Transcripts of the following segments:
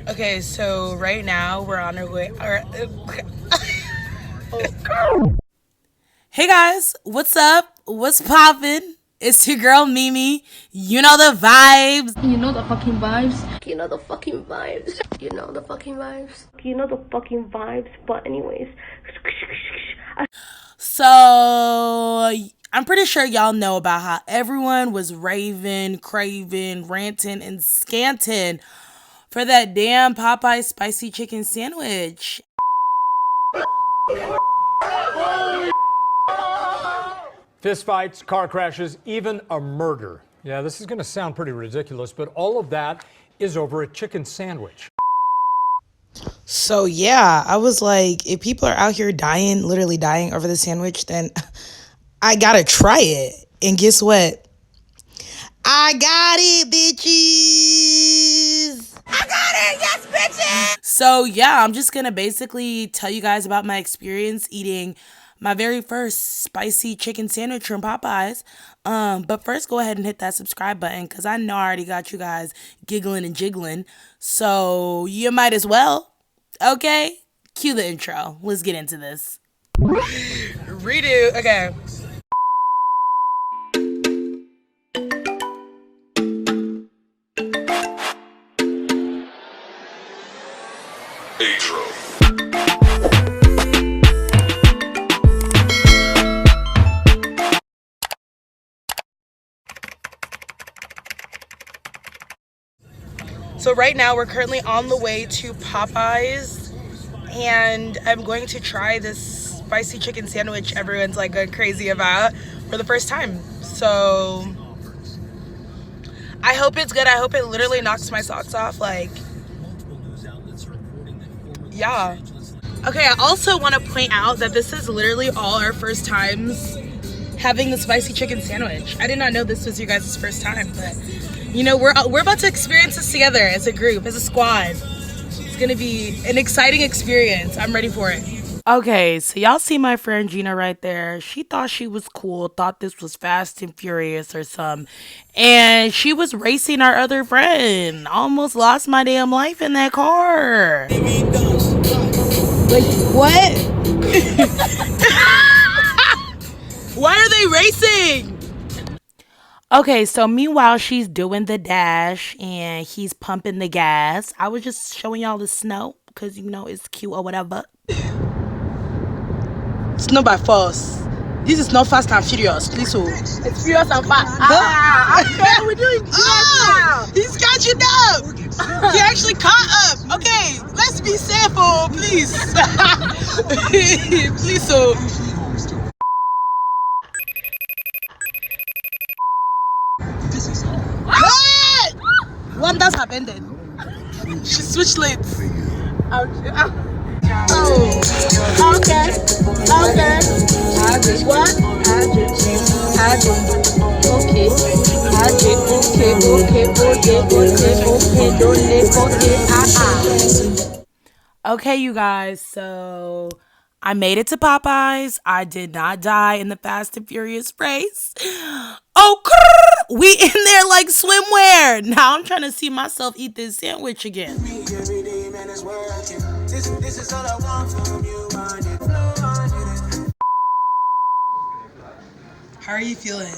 Okay, so right now we're on our way. Hey guys, what's up? What's poppin'? It's your girl Mimi. You know the vibes. You know the fucking vibes. You know the fucking vibes. You know the fucking vibes. You know the fucking vibes. But anyways. So I'm pretty sure y'all know about how everyone was raving, craving, ranting, and scanting for that damn Popeyes spicy chicken sandwich. Fistfights, car crashes, even a murder. Yeah, this is going to sound pretty ridiculous, but all of that is over a chicken sandwich. So yeah, I was like, if people are out here dying, literally dying over the sandwich, then I gotta try it. And guess what? I got it, bitches! I got it, yes, bitches! So yeah, I'm just gonna basically tell you guys about my experience eating my very first spicy chicken sandwich from Popeyes. But first, go ahead and hit that subscribe button because I know I already got you guys giggling and jiggling. So you might as well. Okay? Cue the intro. Let's get into this. Redo. Okay. Intro. So right now we're currently on the way to Popeyes and I'm going to try this spicy chicken sandwich everyone's like going crazy about for the first time. So I hope it's good. I hope it literally knocks my socks off. Like, yeah. Okay, I also want to point out that this is literally all our first times having the spicy chicken sandwich. I did not know this was you guys' first time, but you know, we're about to experience this together as a group, as a squad. It's gonna be an exciting experience. I'm ready for it. Okay, so y'all see my friend Gina right there. She thought she was cool, thought this was Fast and Furious or something. And she was racing our other friend. Almost lost my damn life in that car. Like, what? Why are they racing? Okay, so meanwhile, she's doing the dash and he's pumping the gas. I was just showing y'all the snow because, you know, it's cute or whatever. It's not by force. This is not Fast and Furious, please. Oh. It's furious and fast. Okay, we're doing now. He's catching up. He actually caught up. Okay, let's be safe, oh, please. Please, oh. What? One that's happened then. She switched lanes. Okay. Okay. What? Okay, you guys, so I made it to Popeyes. I did not die in the Fast and Furious race. Oh, we in there like swimwear. Now I'm trying to see myself eat this sandwich again. How are you feeling?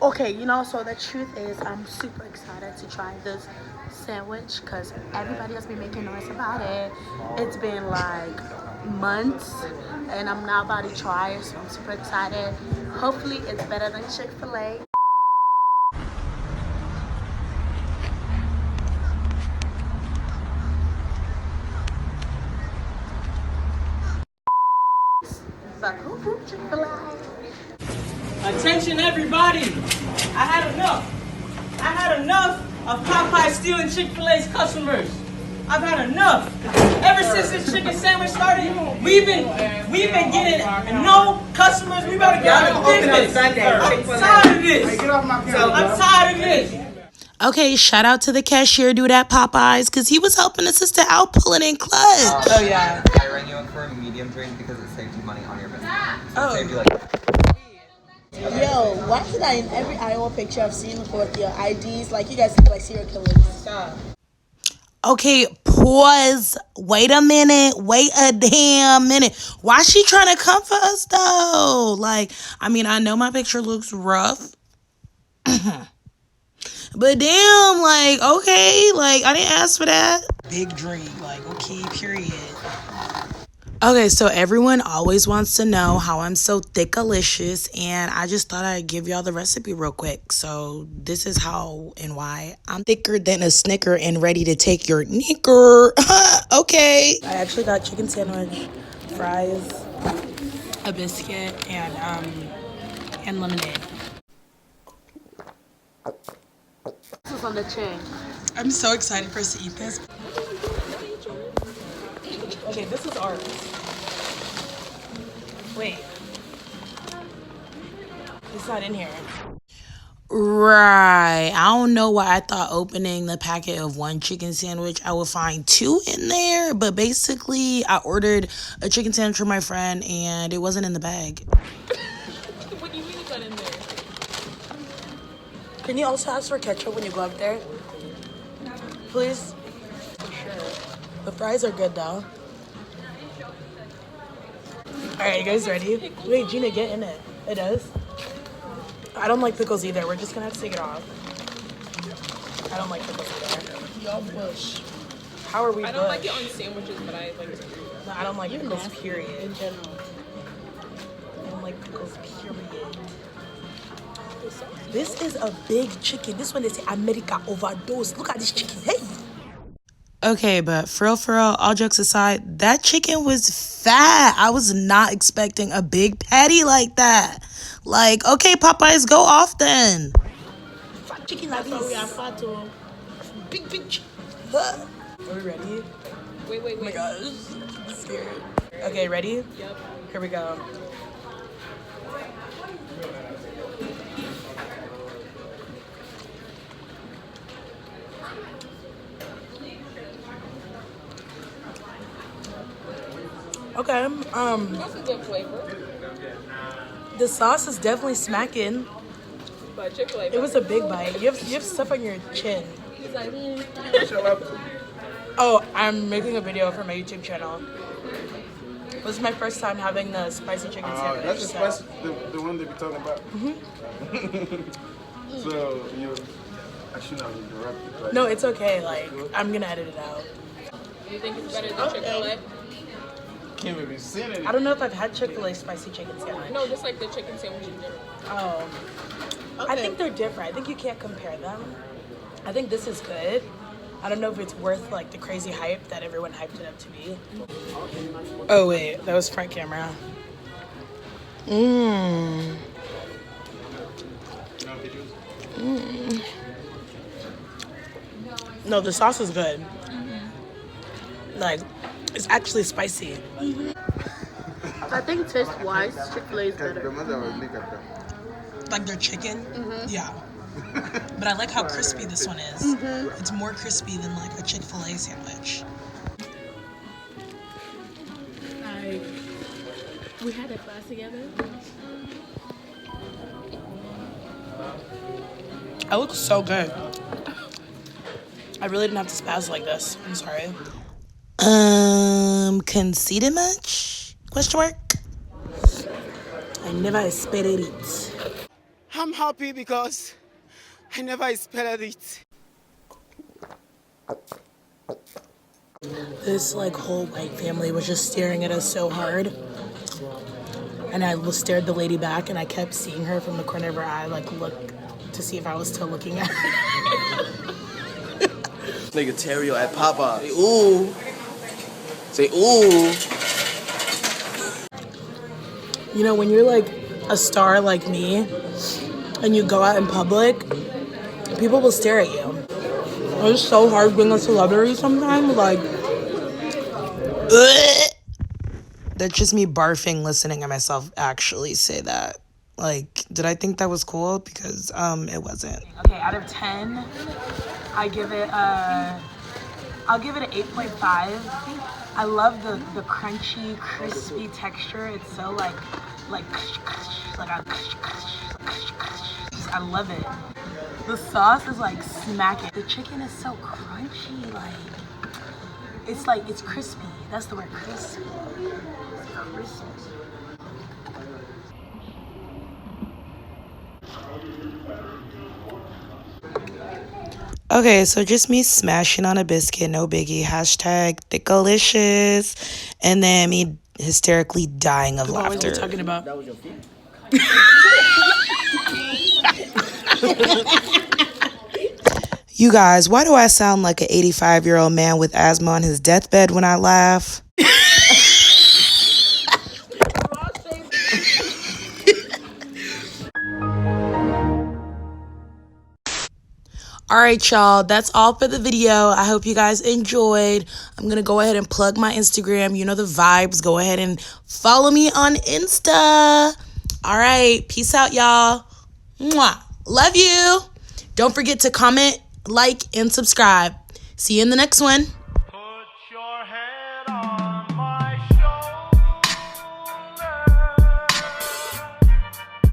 Okay, you know, so the truth is I'm super excited to try this sandwich because everybody has been making noise about it. It's been like months and I'm now about to try it, so I'm super excited. Hopefully it's better than Chick-fil-A. But who Chick-fil-A? Attention everybody! I had enough of Popeyes stealing Chick-fil-A's customers. I've had enough. Ever since this chicken sandwich started, we've been getting no customers. We better get out of business. I'm tired of this. I'm tired of this. Okay, shout out to the cashier dude at Popeyes because he was helping us out pulling in clutch. Oh yeah. I rang you up for a medium drink because it saved you money on your business. So it saved you like. Yo, why is it that in every Iowa picture I've seen with your IDs, like you guys look like serial killers? Stop. Okay, pause. Wait a minute. Wait a damn minute. Why she trying to come for us though? Like, I mean, I know my picture looks rough. But damn, like, okay, like, I didn't ask for that. Big drink, like, okay, period. Okay, so everyone always wants to know how I'm so thickalicious, and I just thought I'd give y'all the recipe real quick. So this is how and why I'm thicker than a Snicker and ready to take your knicker. Okay. I actually got chicken sandwich, fries, a biscuit, and lemonade. This is on the chin. I'm so excited for us to eat this. Okay, this is ours. Wait. It's not in here. Right. I don't know why I thought opening the packet of one chicken sandwich, I would find two in there. But basically, I ordered a chicken sandwich for my friend, and it wasn't in the bag. What do you mean it's not in there? Can you also ask for ketchup when you go up there? Please? Sure. The fries are good, though. Alright, you guys ready? Wait, Gina, get in it. It does? I don't like pickles either. We're just gonna have to take it off. I don't like pickles either. Y'all bush. How are we I don't like it on sandwiches, but I like it. No, I don't like pickles, period. In general. I don't like pickles, period. This is a big chicken. This one, they say America overdose. Look at this chicken. Hey! Okay, but for real, all jokes aside, that chicken was fat. I was not expecting a big patty like that. Like, okay, Popeyes, go off then. Fat chicken like this. We are fat too. Big chicken. Are we ready? Wait. Oh my gosh, I'm scared. Okay, ready? Yep. Here we go. Okay, That's a good flavor. the sauce is definitely smacking. But Chick-fil-A. It was a big bite. You have stuff on your chin. He's like, Oh, I'm making a video for my YouTube channel. This is my first time having the spicy chicken sandwich. That's the so- spicy, the one that we're talking about. So I shouldn't have interrupted. But No, it's okay. Like, I'm gonna edit it out. you think it's better than Chick-fil-A? can't even see it. I don't know if I've had Chick-fil-A spicy chicken sandwich. No, just like the chicken sandwich in general. Oh. I think they're different. I think you can't compare them. I think this is good. I don't know if it's worth like the crazy hype that everyone hyped it up to be. Oh wait, that was front camera. No, the sauce is good. Like, it's actually spicy. I think taste-wise, Chick-fil-A is better. Like their chicken? Yeah. But I like how crispy this one is. It's more crispy than like a Chick-fil-A sandwich. Like, we had a class together. It looks so good. I really didn't have to spaz like this. I'm sorry. Conceited much? Question mark? I never expected it. I'm happy because I never expected it. This like whole white family was just staring at us so hard. And I stared the lady back and I kept seeing her from the corner of her eye, like look to see if I was still looking at her. Nigga Terrio at Popeyes. Ooh. Say ooh. You know, when you're like a star like me and you go out in public, people will stare at you. It's so hard being a celebrity sometimes, like, ugh. That's just me barfing listening to myself actually say that. Like, did I think that was cool? Because it wasn't. Okay, out of 10, I'll give it an 8.5. I love the crunchy, crispy texture. It's so like I love it. The sauce is like smacking. The chicken is so crunchy, like It's like, it's crispy. That's the word, crispy. Crispy. Okay, so just me smashing on a biscuit, no biggie. Hashtag thickalicious. And then me hysterically dying of laughter. What was you talking about? That was your feet? You guys, why do I sound like an 85-year-old man with asthma on his deathbed when I laugh? All right, y'all, that's all for the video. I hope you guys enjoyed. I'm going to go ahead and plug my Instagram. You know the vibes. Go ahead and follow me on Insta. All right, peace out, y'all. Mwah. Love you. Don't forget to comment, like, and subscribe. See you in the next one.